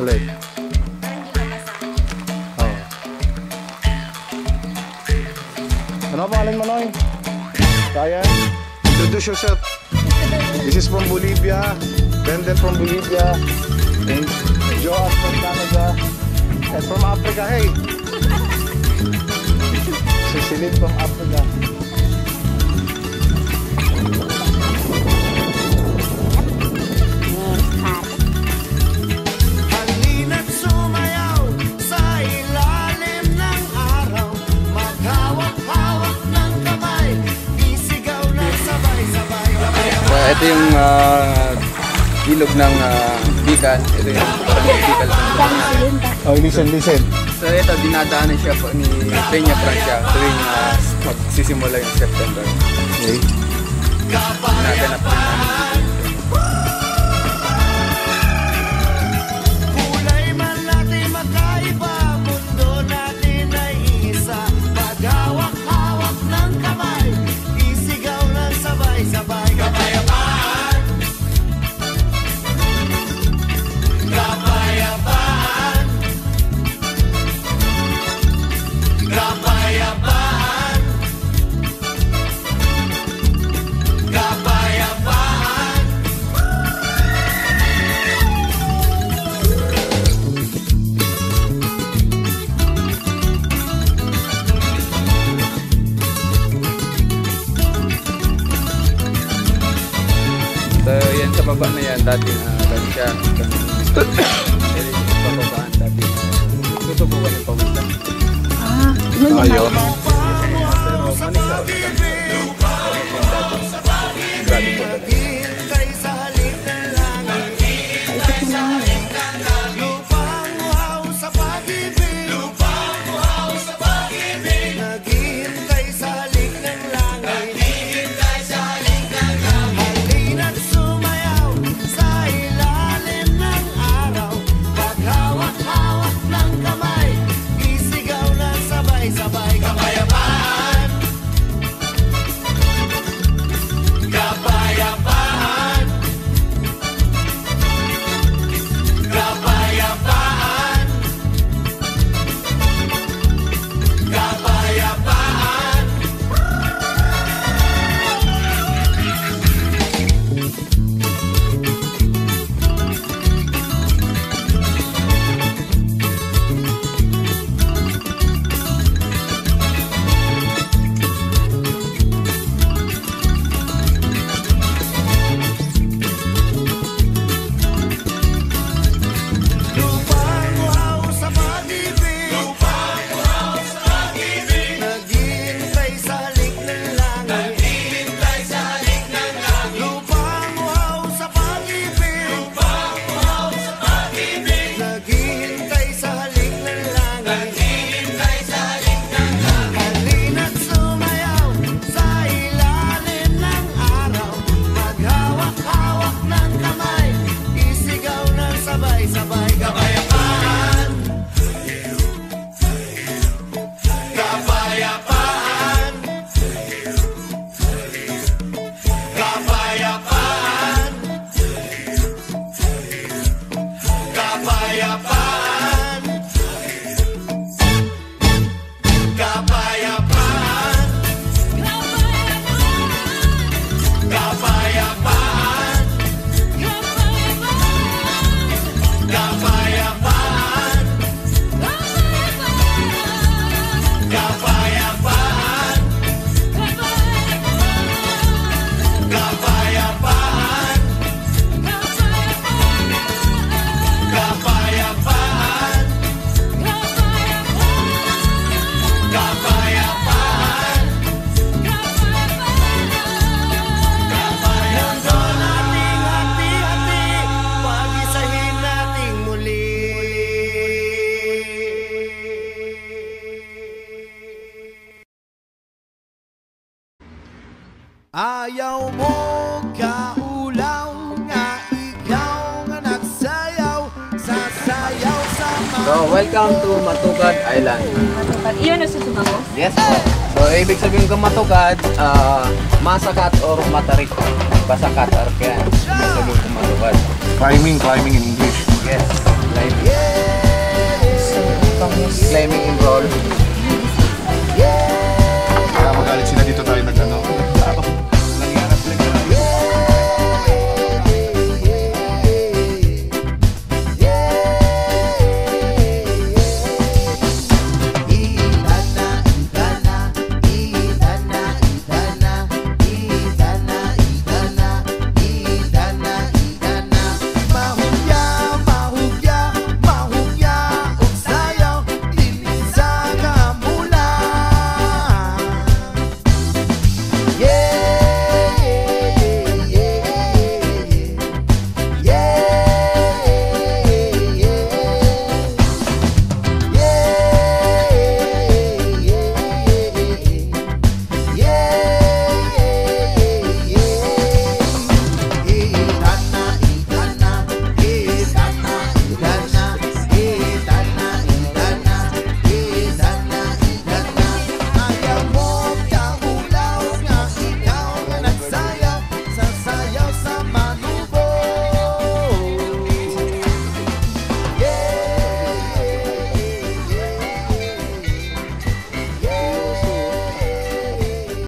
Alay. Oh. Ano pangalan mo, Noy? Kaya? Introduce yourself. This is from Bolivia. Brendan from Bolivia. And Joas from Canada. And from Africa, hey! Cecily from Africa. Ito yung ilog ng Bicol. Ito yung Bicol. Oh, listen. So ito, dinadaanan siya ni Peña Francia tuwing magsisimula yung September. Okay. Ginaganap din namin. Kulay man natin magkaiba, mundo natin ay isa. Maghawak-hawak ng kamay, isigaw ng sabay-sabay. Kapayapaan, kapayapaan, kapayapaan, kapayapaan. So yan sa baba na yan, dati siya. Bababaan dati. Susubukan yung pawisan. Ayun. Pero manik sa grabe po talaga. Hintay sa halik ng langit. Lupang uhaw sa pag-ibig. Lupang uhaw sa pag-ibig. Naghihintay sa halik ng langit. Naghihintay sa halik ng langit. Halina't sumayaw sa ilalim ng araw. Paghawak-hawak ng kamay, isigaw na sabay-sabay. Kapayapaan, kapayapaan, kapayapaan, kapayapaan. Lupang uhaw sa pag-ibig. Lupang uhaw sa pag-ibig. Naghihintay sa halik ng langit. Naghihintay sa halik ng langit. Lupang uhaw sa pag-ibig. Lupang uhaw sa pag-ibig. Naghihintay sa halik ng langit. Naghihintay sa halik ng langit. Halina't sumayaw sa ilalim ng araw. Maghawak-hawak ng kamay, isigaw ng sabay-sabay. Kapayapaan, kapayapaan, kapayapaan, kapayapaan, kapayapaan, kapayapaan, kapayapaan, kapayapaan, kapayapaan, kapayapaan, kapayapaan, mundo nating hati-hati, pag-isahin nating muli. Ayaw mo kaulaw nga ikaw nga nagsayaw, sasayaw sa So welcome to Matugad Island. Iyon na susuba mo? Yes po. So So, ibig sabihin kung matugad, masakat or matarik. Basakat or kaya. Ibig sabihin kung matugad. Climbing in English. Yes. Climbing. Climbing in roll.